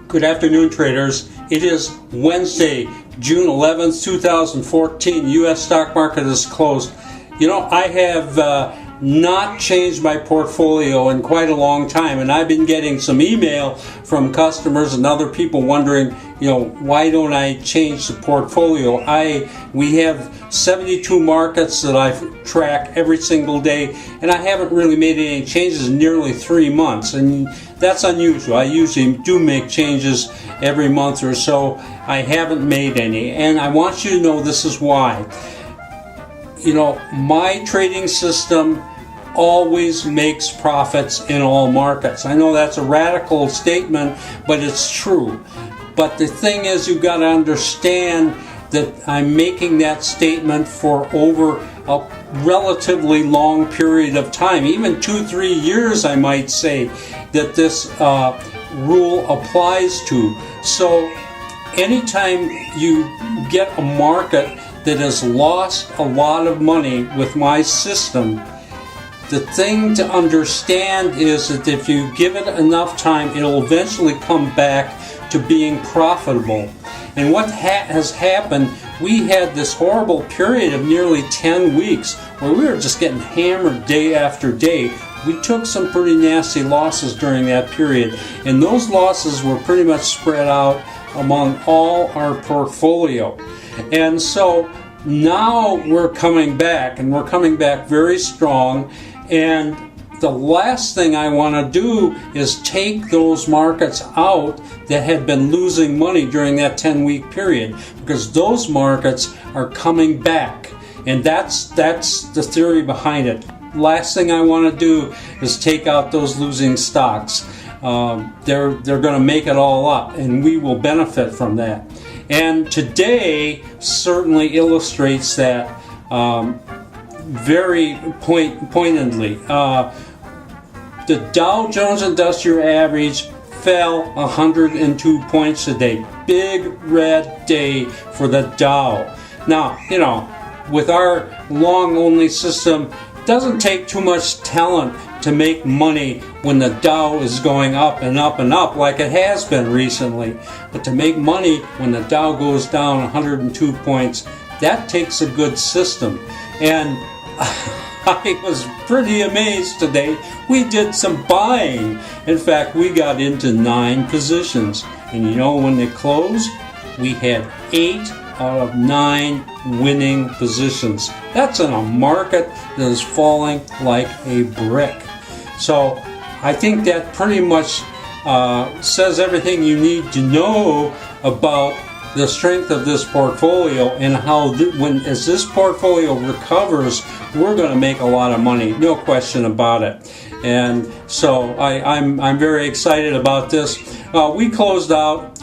Good afternoon, traders. It is Wednesday, June 11th, 2014. U.S. stock market is closed. You know, I have not changed my portfolio in quite a long time, and I've been getting some email from customers and other people wondering, you know, why don't I change the portfolio? We have 72 markets that I track every single day, and I haven't really made any changes in nearly 3 months, and that's unusual. I usually do make changes every month or so. I haven't made any, and I want you to know this is why. You know, my trading system always makes profits in all markets. I know that's a radical statement, but it's true. But the thing is, you've got to understand that I'm making that statement for over a relatively long period of time, even 2-3 years, I might say, that this rule applies to. So anytime you get a market that has lost a lot of money with my system, the thing to understand is that if you give it enough time, it'll eventually come back to being profitable. And what has happened, we had this horrible period of nearly 10 weeks where we were just getting hammered day after day. We took some pretty nasty losses during that period, and those losses were pretty much spread out among all our portfolio. And so now we're coming back, and we're coming back very strong. And the last thing I want to do is take those markets out that had been losing money during that 10-week period, because those markets are coming back. And that's the theory behind it. Last thing I want to do is take out those losing stocks. They're going to make it all up, and we will benefit from that. And today certainly illustrates that very pointedly. The Dow Jones Industrial Average fell 102 points today. Big red day for the Dow. Now, you know, with our long-only system, it doesn't take too much talent to make money when the Dow is going up and up and up like it has been recently. But to make money when the Dow goes down 102 points, that takes a good system. And I was pretty amazed today. We did some buying. In fact, we got into 9 positions. And you know, when they closed, we had 8 out of 9 winning positions. That's in a market that is falling like a brick. So I think that pretty much says everything you need to know about the strength of this portfolio, and how as this portfolio recovers, we're going to make a lot of money, no question about it. And so I'm very excited about this. We closed out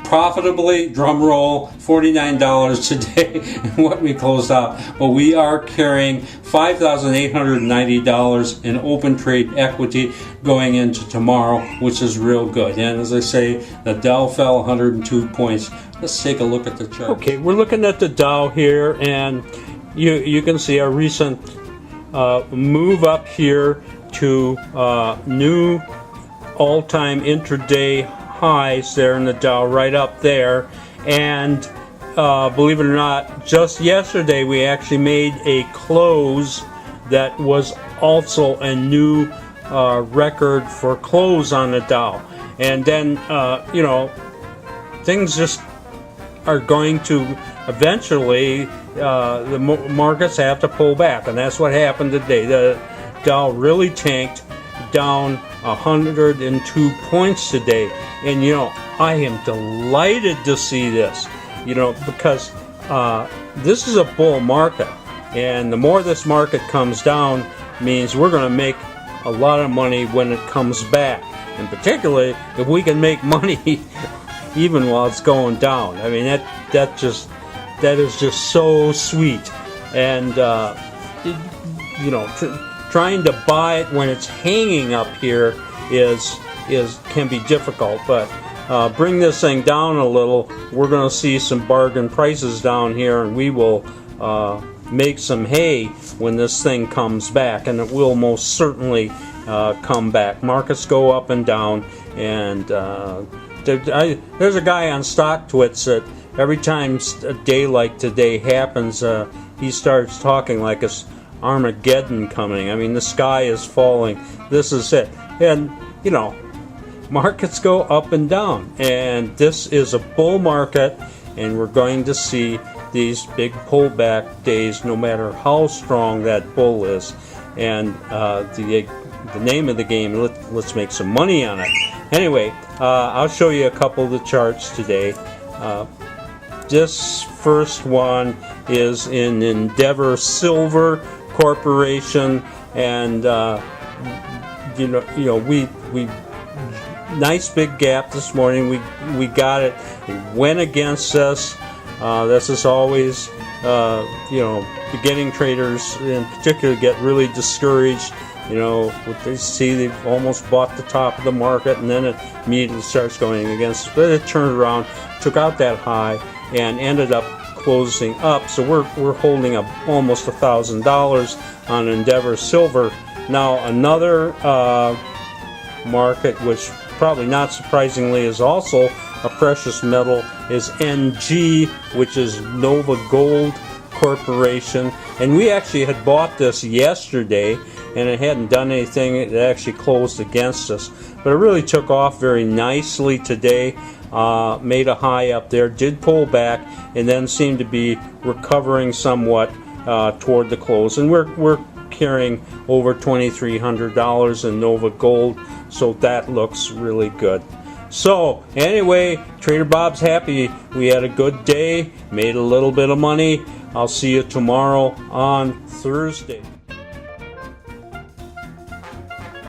profitably, drum roll, $49 today, what we closed out. But we are carrying $5,890 in open trade equity going into tomorrow, which is real good. And as I say, the Dow fell 102 points. Let's take a look at the chart. Okay, we're looking at the Dow here, and you can see a recent move up here to new all-time intraday highs there in the Dow, right up there. And believe it or not, just yesterday we actually made a close that was also a new record for close on the Dow. And then you know, things just are going to eventually, the markets have to pull back, and that's what happened today. The Dow really tanked, down 102 points today. And you know, I am delighted to see this, you know, because this is a bull market, and the more this market comes down means we're going to make a lot of money when it comes back, and particularly if we can make money even while it's going down. I mean, that is just so sweet. And you know, trying to buy it when it's hanging up here can be difficult, but bring this thing down a little, we're going to see some bargain prices down here, and we will make some hay when this thing comes back, and it will most certainly come back. Markets go up and down, and there's a guy on StockTwits that every time a day like today happens, he starts talking like it's Armageddon coming. I mean, the sky is falling. This is it. And, you know, markets go up and down. And this is a bull market, and we're going to see these big pullback days no matter how strong that bull is. And the name of the game, let's make some money on it. Anyway, I'll show you a couple of the charts today. This first one is in Endeavor Silver Corporation, and we nice big gap this morning. We got it. It went against us. This is always beginning traders in particular get really discouraged. What they see, they've almost bought the top of the market, and then it immediately starts going against us. But it turned around, took out that high, and ended up closing up. So we're holding up almost $1,000 on Endeavor Silver. Now another market, which probably not surprisingly is also a precious metal, is NG, which is Nova Gold Corporation. And we actually had bought this yesterday, and it hadn't done anything. It actually closed against us, but it really took off very nicely today. Made a high up there, did pull back, and then seemed to be recovering somewhat toward the close. And we're carrying over $2,300 in Nova Gold, so that looks really good. So anyway, Trader Bob's happy. We had a good day, made a little bit of money. I'll see you tomorrow on Thursday.